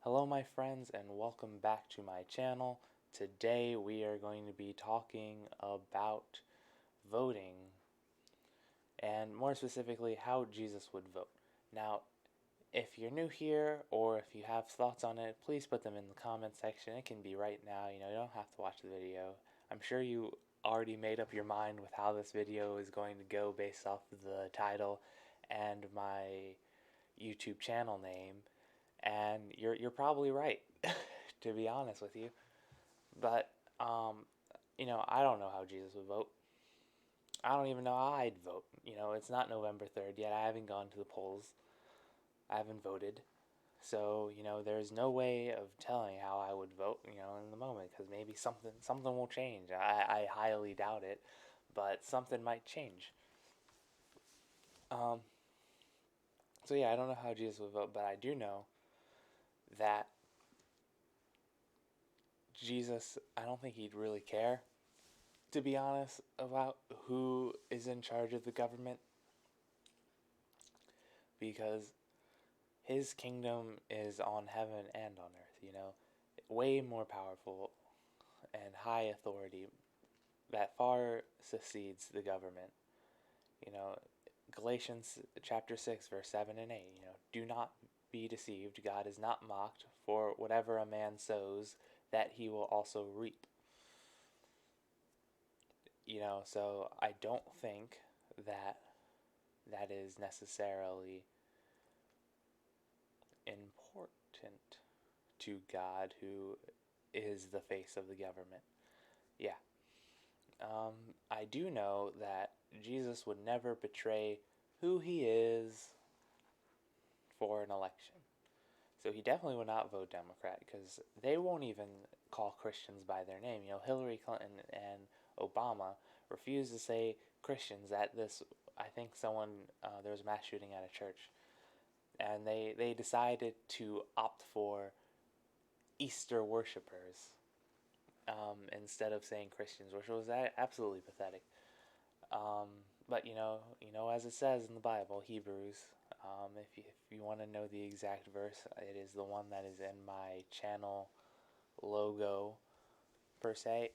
Hello my friends and welcome back to my channel. Today we are going to be talking about voting and more specifically how Jesus would vote. Now, if you're new here or if you have thoughts on it, please put them in the comment section. It can be right now, you don't have to watch the video. I'm sure you already made up your mind with how this video is going to go based off of the title and my YouTube channel name. And you're probably right, to be honest with you. But I don't know how Jesus would vote. I don't even know how I'd vote. It's not November 3rd yet. I haven't gone to the polls. I haven't voted. So, there's no way of telling how I would vote, in the moment, because maybe something will change. I highly doubt it, but something might change. Um, so yeah, I don't know how Jesus would vote, but I do know that Jesus, I don't think he'd really care, to be honest, about who is in charge of the government, because his kingdom is on heaven and on earth, way more powerful and high authority that far succeeds the government. You know, Galatians chapter 6, verse 7 and 8, do not be deceived. God is not mocked, for whatever a man sows, that he will also reap. So I don't think that that is necessarily important to God, who is the face of the government. Yeah. I do know that Jesus would never betray who he is for an election. So he definitely would not vote Democrat because they won't even call Christians by their name. Hillary Clinton and Obama refused to say Christians at this. I think there was a mass shooting at a church, and they decided to opt for Easter worshippers instead of saying Christians, which was absolutely pathetic. Um, but as it says in the Bible, Hebrews. If you want to know the exact verse, it is the one that is in my channel logo per se.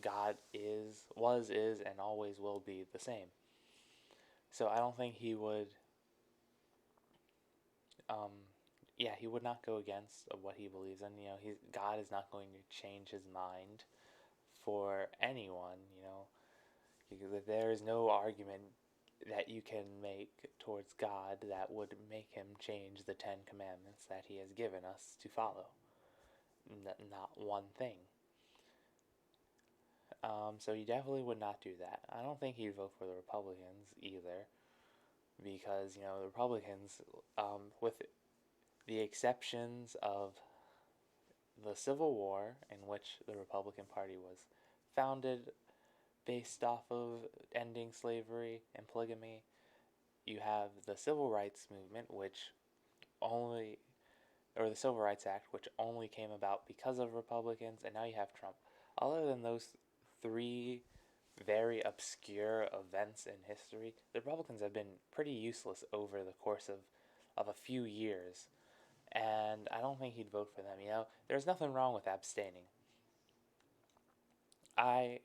God is, and always will be the same. So I don't think he would. Um, yeah, he would not go against what he believes in. God is not going to change his mind for anyone. There is no argument that you can make towards God that would make him change the 10 Commandments that he has given us to follow. Not one thing. So he definitely would not do that. I don't think he'd vote for the Republicans either, because the Republicans, with the exceptions of the Civil War, in which the Republican Party was founded based off of ending slavery and polygamy, you have the Civil Rights Movement, the Civil Rights Act, which only came about because of Republicans, and now you have Trump. Other than those three very obscure events in history, the Republicans have been pretty useless over the course of a few years, and I don't think he'd vote for them. There's nothing wrong with abstaining. I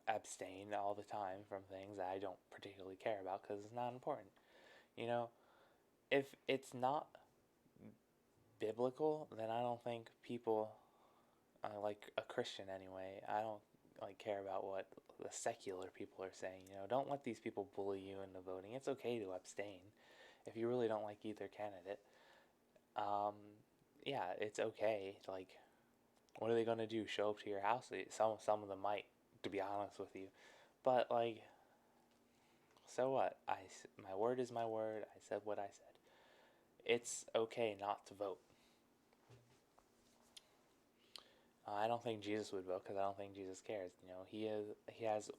abstain all the time from things that I don't particularly care about because it's not important. You know, if it's not biblical, then I don't think people, like a Christian anyway, I don't care about what the secular people are saying. Don't let these people bully you into voting. It's okay to abstain if you really don't like either candidate. Um, yeah, it's okay. What are they gonna do? Show up to your house? Some of them might, to be honest with you, but so what? My word is my word. I said what I said. It's okay not to vote. I don't think Jesus would vote because I don't think Jesus cares. He has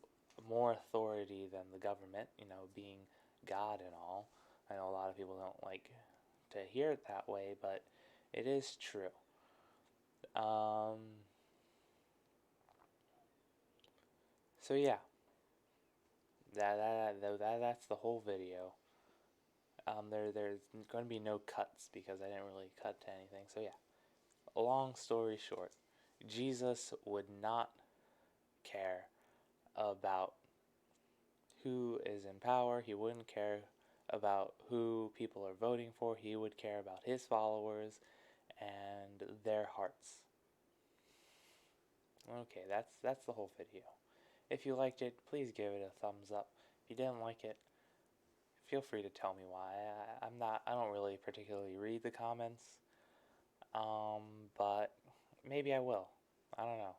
more authority than the government. Being God and all. I know a lot of people don't like to hear it that way, but it is true. Um, so yeah, that's the whole video. There's going to be no cuts because I didn't really cut to anything. So yeah, long story short, Jesus would not care about who is in power. He wouldn't care about who people are voting for. He would care about his followers and their hearts. Okay, that's the whole video. If you liked it, please give it a thumbs up. If you didn't like it, feel free to tell me why. I don't really particularly read the comments, but maybe I will. I don't know.